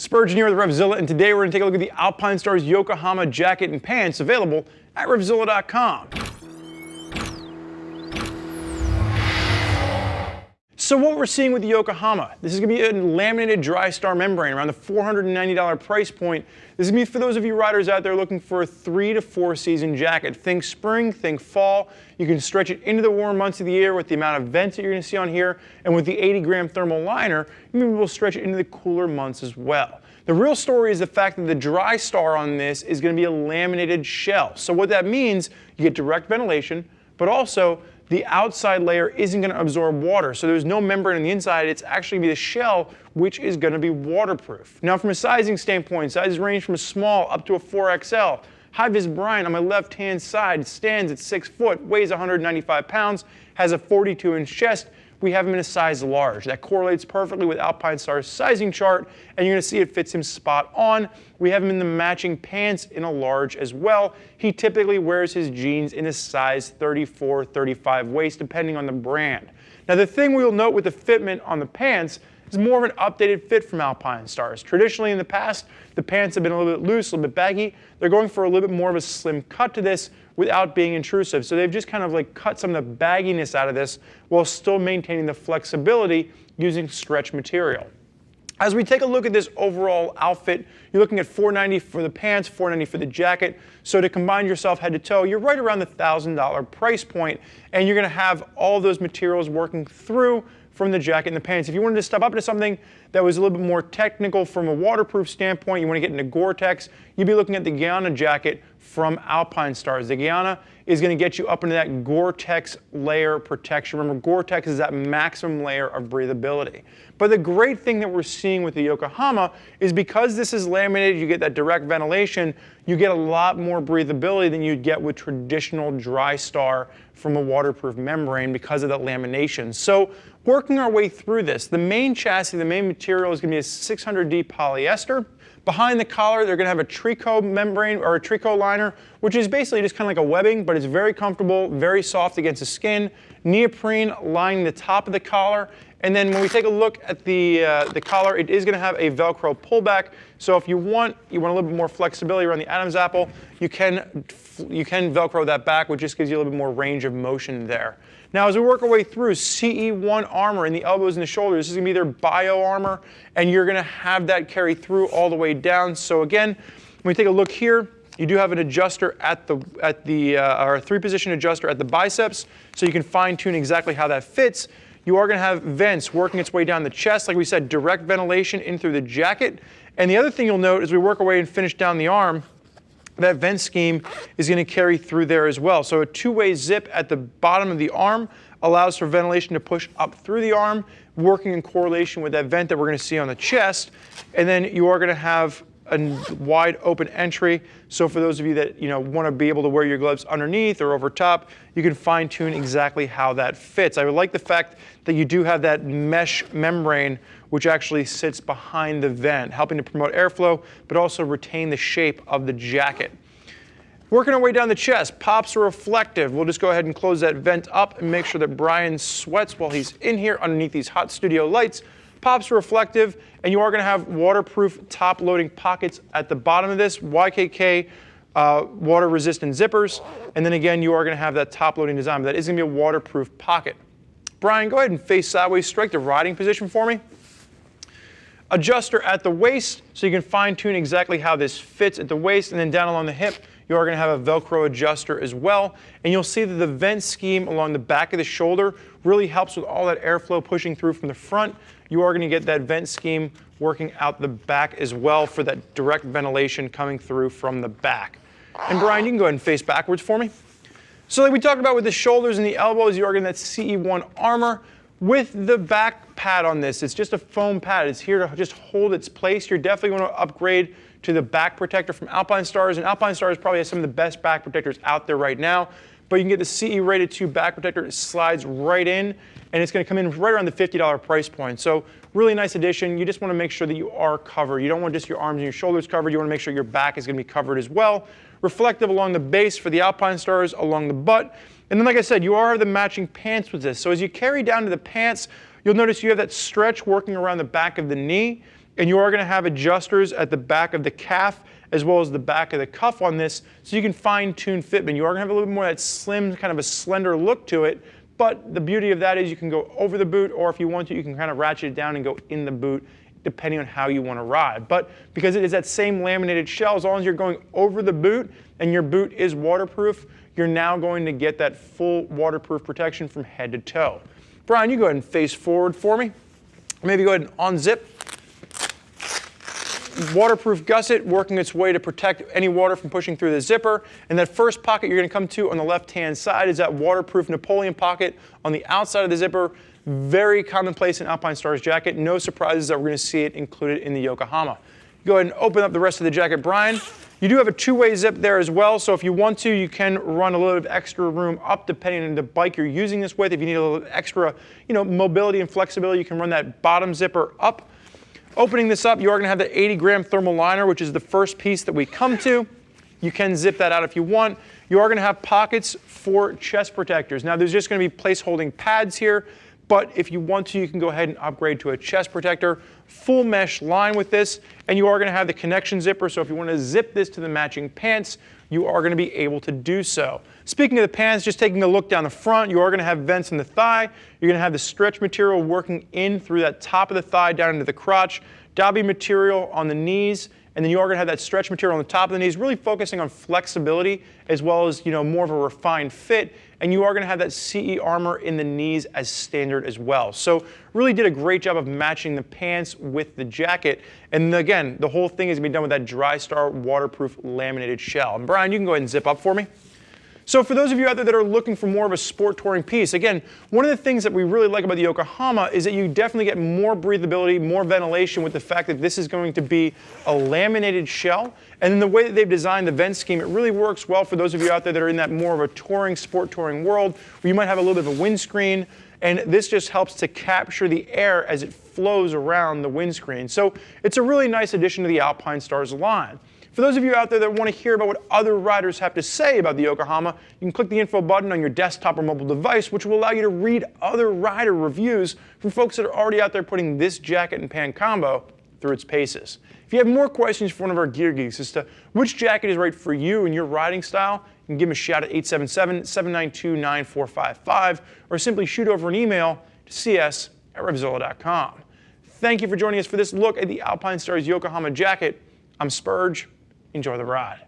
Spurgeon here with RevZilla, and today we're going to take a look at the Alpinestars Yokohama Jacket and Pants available at RevZilla.com. So what we're seeing with the Yokohama, this is going to be a laminated Drystar membrane around the $490 price point. This is going to be for those of you riders out there looking for a 3 to 4 season jacket. Think spring, think fall. You can stretch it into the warm months of the year with the amount of vents that you're going to see on here, and with the 80-gram thermal liner, you may be able to stretch it into the cooler months as well. The real story is the fact that the Drystar on this is going to be a laminated shell. So what that means, you get direct ventilation, but also the outside layer isn't going to absorb water. So there's no membrane on the inside. It's actually going to be the shell, which is going to be waterproof. Now, from a sizing standpoint, sizes range from a small up to a 4XL. High-vis Brian on my left-hand side stands at 6 foot, weighs 195 pounds, has a 42-inch chest. We have him in a size large. That correlates perfectly with Alpinestars' sizing chart, and you're going to see it fits him spot on. We have him in the matching pants in a large as well. He typically wears his jeans in a size 34, 35 waist, depending on the brand. Now, the thing we'll note with the fitment on the pants is more of an updated fit from Alpinestars. Traditionally in the past, the pants have been a little bit loose, a little bit baggy. They're going for a little bit more of a slim cut to this without being intrusive. So they've just kind of like cut some of the bagginess out of this while still maintaining the flexibility using stretch material. As we take a look at this overall outfit, you're looking at $490 for the pants, $490 for the jacket. So to combine yourself head to toe, you're right around the $1,000 price point, and you're going to have all those materials working through from the jacket and the pants. If you wanted to step up into something that was a little bit more technical from a waterproof standpoint, you want to get into Gore-Tex, you'd be looking at the Guyana jacket from Alpinestars. The Guyana is going to get you up into that Gore-Tex layer protection. Remember, Gore-Tex is that maximum layer of breathability. But the great thing that we're seeing with the Yokohama is because this is laminated, you get that direct ventilation, you get a lot more breathability than you'd get with traditional Drystar from a waterproof membrane because of that lamination. So working our way through this, the main chassis, the main material is going to be a 600D polyester. Behind the collar, they're going to have a tricot membrane or a tricot liner, which is basically just kind of like a webbing, but it's very comfortable, very soft against the skin. Neoprene lining the top of the collar. And then when we take a look at the collar, it is going to have a Velcro pullback. So if you want a little bit more flexibility around the Adam's apple, you can Velcro that back, which just gives you a little bit more range of motion there. Now, as we work our way through, CE1 Armor in the elbows and the shoulders, this is going to be their bio armor, and you're going to have that carry through all the way down. So again, when we take a look here, you do have an adjuster or a 3-position adjuster at the biceps, so you can fine-tune exactly how that fits. You are going to have vents working its way down the chest, like we said, direct ventilation in through the jacket. And the other thing you'll note as we work our way and finish down the arm, that vent scheme is going to carry through there as well. So a 2-way zip at the bottom of the arm allows for ventilation to push up through the arm, working in correlation with that vent that we're going to see on the chest. And then you are going to have a wide open entry. So for those of you that want to be able to wear your gloves underneath or over top, you can fine tune exactly how that fits. I would like the fact that you do have that mesh membrane which actually sits behind the vent, helping to promote airflow, but also retain the shape of the jacket. Working our way down the chest, pops are reflective. We'll just go ahead and close that vent up and make sure that Brian sweats while he's in here underneath these hot studio lights. Pops are reflective, and you are going to have waterproof top-loading pockets at the bottom of this, YKK water-resistant zippers, and then again, you are going to have that top-loading design, but that is going to be a waterproof pocket. Brian, go ahead and face sideways, strike the riding position for me. Adjuster at the waist, so you can fine-tune exactly how this fits at the waist, and then down along the hip, you are going to have a Velcro adjuster as well. And you'll see that the vent scheme along the back of the shoulder really helps with all that airflow pushing through from the front. You are going to get that vent scheme working out the back as well for that direct ventilation coming through from the back. And Brian, you can go ahead and face backwards for me. So like we talked about with the shoulders and the elbows, you are getting that CE1 Armor. With the back pad on this, it's just a foam pad. It's here to just hold its place. You're definitely going to upgrade to the back protector from Alpinestars, and Alpinestars probably has some of the best back protectors out there right now. But you can get the CE Rated 2 back protector. It slides right in, and it's going to come in right around the $50 price point. So really nice addition. You just want to make sure that you are covered. You don't want just your arms and your shoulders covered. You want to make sure your back is going to be covered as well. Reflective along the base for the Alpinestars, along the butt. And then, like I said, you are the matching pants with this. So as you carry down to the pants, you'll notice you have that stretch working around the back of the knee. And you are going to have adjusters at the back of the calf as well as the back of the cuff on this, so you can fine-tune fitment. You are going to have a little bit more of that slim, kind of a slender look to it, but the beauty of that is you can go over the boot, or if you want to, you can kind of ratchet it down and go in the boot, depending on how you want to ride. But because it is that same laminated shell, as long as you're going over the boot and your boot is waterproof, you're now going to get that full waterproof protection from head to toe. Brian, you go ahead and face forward for me. Maybe go ahead and unzip. Waterproof gusset working its way to protect any water from pushing through the zipper. And that first pocket you're going to come to on the left-hand side is that waterproof Napoleon pocket on the outside of the zipper. Very commonplace in Alpinestars jacket. No surprises that we're going to see it included in the Yokohama. Go ahead and open up the rest of the jacket, Brian. You do have a two-way zip there as well, so if you want to, you can run a little bit of extra room up depending on the bike you're using this with. If you need a little extra, mobility and flexibility, you can run that bottom zipper up. Opening this up, you are going to have the 80-gram thermal liner, which is the first piece that we come to. You can zip that out if you want. You are going to have pockets for chest protectors. Now, there's just going to be place-holding pads here, but if you want to, you can go ahead and upgrade to a chest protector. Full mesh line with this, and you are going to have the connection zipper, so if you want to zip this to the matching pants, you are going to be able to do so. Speaking of the pants, just taking a look down the front, you are going to have vents in the thigh. You're going to have the stretch material working in through that top of the thigh down into the crotch, Dobby material on the knees, and then you are going to have that stretch material on the top of the knees, really focusing on flexibility as well as more of a refined fit. And you are going to have that CE Armor in the knees as standard as well. So really did a great job of matching the pants with the jacket. And again, the whole thing is going to be done with that Drystar waterproof laminated shell. And Brian, you can go ahead and zip up for me. So for those of you out there that are looking for more of a sport touring piece, again, one of the things that we really like about the Yokohama is that you definitely get more breathability, more ventilation with the fact that this is going to be a laminated shell. And then the way that they've designed the vent scheme, it really works well for those of you out there that are in that more of a touring, sport touring world, where you might have a little bit of a windscreen, and this just helps to capture the air as it flows around the windscreen. So it's a really nice addition to the Alpinestars line. For those of you out there that want to hear about what other riders have to say about the Yokohama, you can click the info button on your desktop or mobile device, which will allow you to read other rider reviews from folks that are already out there putting this jacket and pant combo through its paces. If you have more questions for one of our gear geeks as to which jacket is right for you and your riding style, you can give them a shout at 877-792-9455 or simply shoot over an email to cs@RevZilla.com. Thank you for joining us for this look at the Alpinestars Yokohama jacket. I'm Spurge. Enjoy the ride.